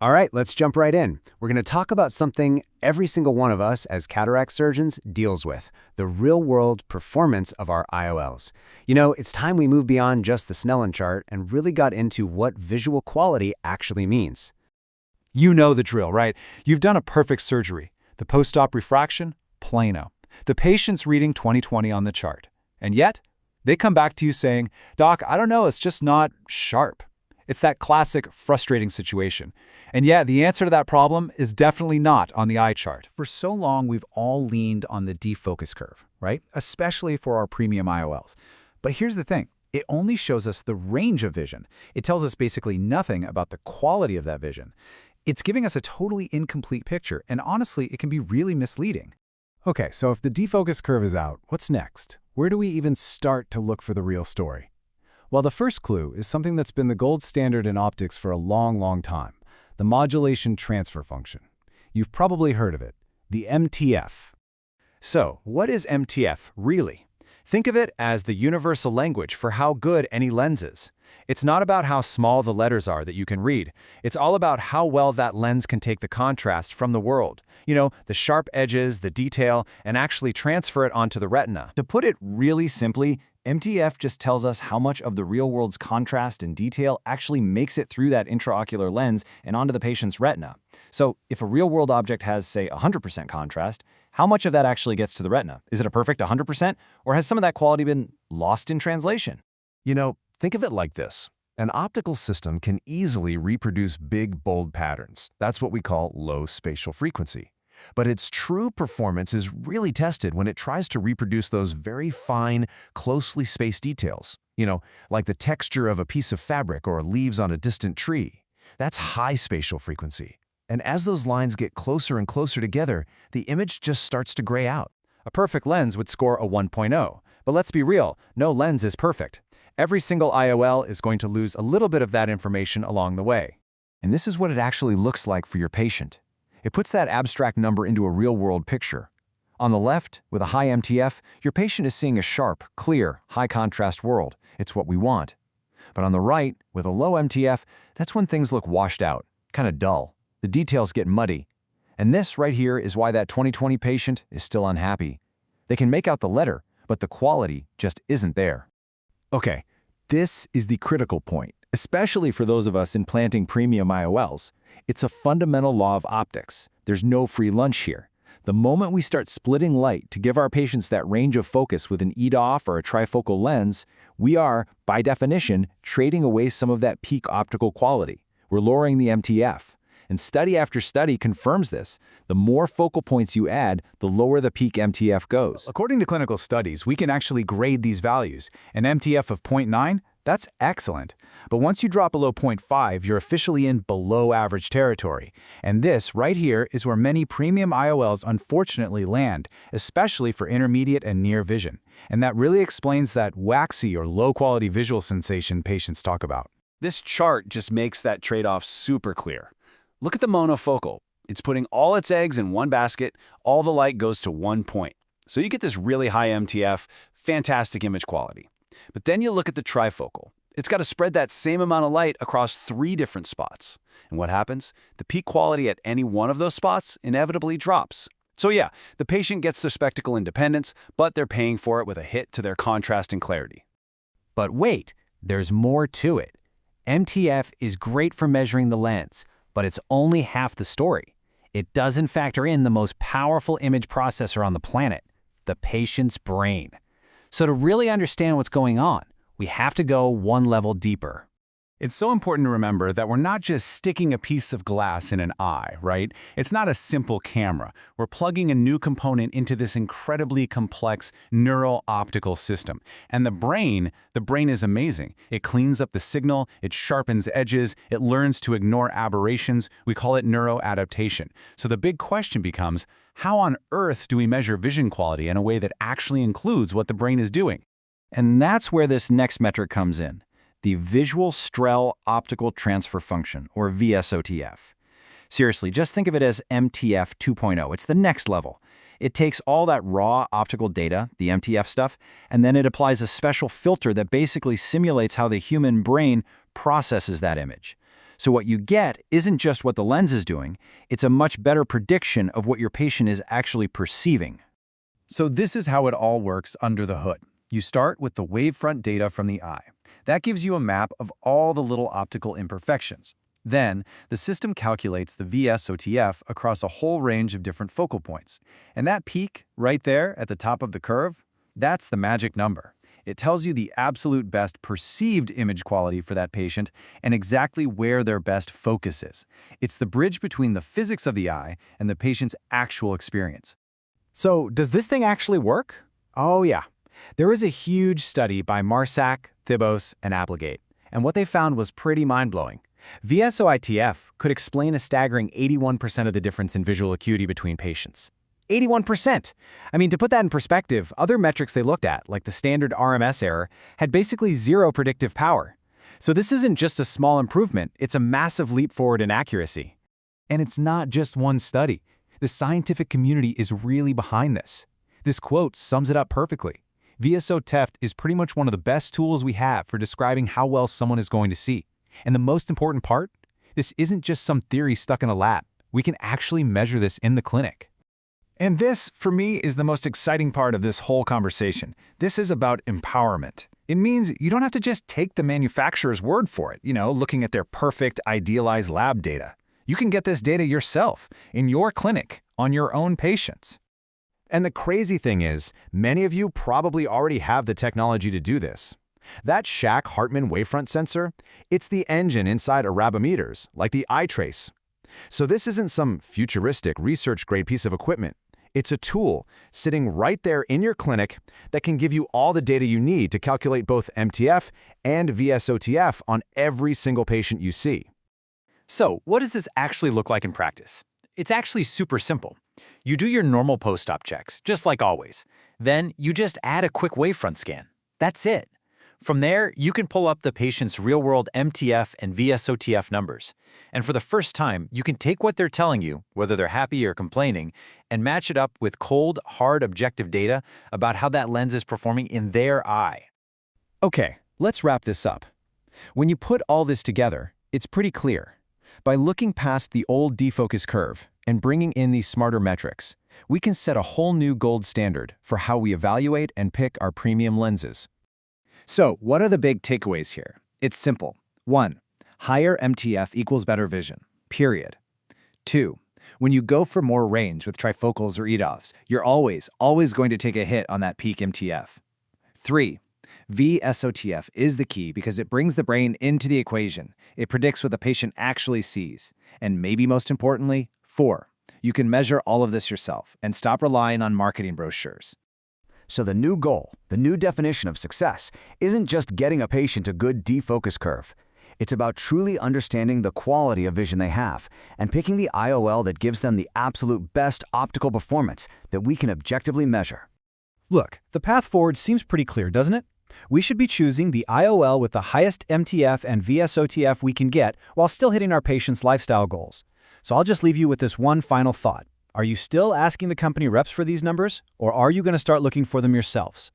All right, let's jump right in. We're going to talk about something every single one of us as cataract surgeons deals with, the real-world performance of our IOLs. You know, it's time we move beyond just the Snellen chart and really got into what visual quality actually means. You know the drill, right? You've done a perfect surgery. The post-op refraction, plano. The patient's reading 20/20 on the chart. And yet, they come back to you saying, "Doc, I don't know, it's just not sharp." It's that classic frustrating situation. And yeah, the answer to that problem is definitely not on the eye chart. For so long, we've all leaned on the defocus curve, right? Especially for our premium IOLs. But here's the thing. It only shows us the range of vision. It tells us basically nothing about the quality of that vision. It's giving us a totally incomplete picture, and honestly, it can be really misleading. Okay, so if the defocus curve is out, what's next? Where do we even start to look for the real story? Well, the first clue is something that's been the gold standard in optics for a long, long time, the Modulation Transfer Function. You've probably heard of it, the MTF. So, what is MTF really? Think of it as the universal language for how good any lens is. It's not about how small the letters are that you can read. It's all about how well that lens can take the contrast from the world. You know, the sharp edges, the detail, and actually transfer it onto the retina. To put it really simply, MTF just tells us how much of the real world's contrast and detail actually makes it through that intraocular lens and onto the patient's retina. So if a real-world object has, say, 100% contrast, how much of that actually gets to the retina? Is it a perfect 100%, or has some of that quality been lost in translation? You know, think of it like this. An optical system can easily reproduce big, bold patterns. That's what we call low spatial frequency. But its true performance is really tested when it tries to reproduce those very fine, closely spaced details. You know, like the texture of a piece of fabric or leaves on a distant tree. That's high spatial frequency. And as those lines get closer and closer together, the image just starts to gray out. A perfect lens would score a 1.0. But let's be real, no lens is perfect. Every single IOL is going to lose a little bit of that information along the way. And this is what it actually looks like for your patient. It puts that abstract number into a real-world picture. On the left, with a high MTF, your patient is seeing a sharp, clear, high-contrast world. It's what we want. But on the right, with a low MTF, that's when things look washed out, kind of dull. The details get muddy. And this right here is why that 20/20 patient is still unhappy. They can make out the letter, but the quality just isn't there. Okay, this is the critical point, especially for those of us implanting premium IOLs. It's a fundamental law of optics. There's no free lunch here. The moment we start splitting light to give our patients that range of focus with an EDOF or a trifocal lens, we are, by definition, trading away some of that peak optical quality. We're lowering the MTF. And study after study confirms this. The more focal points you add, the lower the peak MTF goes. According to clinical studies, we can actually grade these values. An MTF of 0.9, that's excellent. But once you drop below 0.5, you're officially in below average territory. And this, right here, is where many premium IOLs unfortunately land, especially for intermediate and near vision. And that really explains that waxy or low-quality visual sensation patients talk about. This chart just makes that trade-off super clear. Look at the monofocal. It's putting all its eggs in one basket, all the light goes to one point. So you get this really high MTF, fantastic image quality. But then you look at the trifocal. It's got to spread that same amount of light across 3 different spots. And what happens? The peak quality at any one of those spots inevitably drops. So yeah, the patient gets their spectacle independence, but they're paying for it with a hit to their contrast and clarity. But wait, there's more to it. MTF is great for measuring the lens, but it's only half the story. It doesn't factor in the most powerful image processor on the planet, the patient's brain. So to really understand what's going on, we have to go one level deeper. It's so important to remember that we're not just sticking a piece of glass in an eye, right? It's not a simple camera. We're plugging a new component into this incredibly complex neural-optical system. And the brain is amazing. It cleans up the signal, it sharpens edges, it learns to ignore aberrations. We call it neuroadaptation. So the big question becomes, how on earth do we measure vision quality in a way that actually includes what the brain is doing? And that's where this next metric comes in. The Visual Strehl Optical Transfer Function, or VSOTF. Seriously, just think of it as MTF 2.0. It's the next level. It takes all that raw optical data, the MTF stuff, and then it applies a special filter that basically simulates how the human brain processes that image. So what you get isn't just what the lens is doing, it's a much better prediction of what your patient is actually perceiving. So this is how it all works under the hood. You start with the wavefront data from the eye. That gives you a map of all the little optical imperfections. Then, the system calculates the VSOTF across a whole range of different focal points. And that peak, right there at the top of the curve, that's the magic number. It tells you the absolute best perceived image quality for that patient and exactly where their best focus is. It's the bridge between the physics of the eye and the patient's actual experience. So, does this thing actually work? Oh yeah. There is a huge study by Marsac, Thibos, and Applegate, and what they found was pretty mind-blowing. VSOTF could explain a staggering 81% of the difference in visual acuity between patients. 81%! I mean, to put that in perspective, other metrics they looked at, like the standard RMS error, had basically zero predictive power. So this isn't just a small improvement, it's a massive leap forward in accuracy. And it's not just one study. The scientific community is really behind this. This quote sums it up perfectly. VSOTF is pretty much one of the best tools we have for describing how well someone is going to see. And the most important part? This isn't just some theory stuck in a lab. We can actually measure this in the clinic. And this, for me, is the most exciting part of this whole conversation. This is about empowerment. It means you don't have to just take the manufacturer's word for it, looking at their perfect, idealized lab data. You can get this data yourself, in your clinic, on your own patients. And the crazy thing is, many of you probably already have the technology to do this. That Shack-Hartman wavefront sensor, it's the engine inside arabometers, like the iTrace. So this isn't some futuristic research-grade piece of equipment. It's a tool sitting right there in your clinic that can give you all the data you need to calculate both MTF and VSOTF on every single patient you see. So, what does this actually look like in practice? It's actually super simple. You do your normal post-op checks, just like always. Then, you just add a quick wavefront scan. That's it. From there, you can pull up the patient's real-world MTF and VSOTF numbers. And for the first time, you can take what they're telling you, whether they're happy or complaining, and match it up with cold, hard, objective data about how that lens is performing in their eye. Okay, let's wrap this up. When you put all this together, it's pretty clear. By looking past the old defocus curve and bringing in these smarter metrics, we can set a whole new gold standard for how we evaluate and pick our premium lenses. So, what are the big takeaways here? It's simple. 1. Higher MTF equals better vision. Period. 2. When you go for more range with trifocals or EDOFs, you're always going to take a hit on that peak MTF. 3. VSOTF is the key because it brings the brain into the equation. It predicts what the patient actually sees. And maybe most importantly, 4. You can measure all of this yourself and stop relying on marketing brochures. So the new goal, the new definition of success, isn't just getting a patient a good defocus curve. It's about truly understanding the quality of vision they have and picking the IOL that gives them the absolute best optical performance that we can objectively measure. Look, the path forward seems pretty clear, doesn't it? We should be choosing the IOL with the highest MTF and VSOTF we can get while still hitting our patients' lifestyle goals. So I'll just leave you with this one final thought. Are you still asking the company reps for these numbers, or are you going to start looking for them yourselves?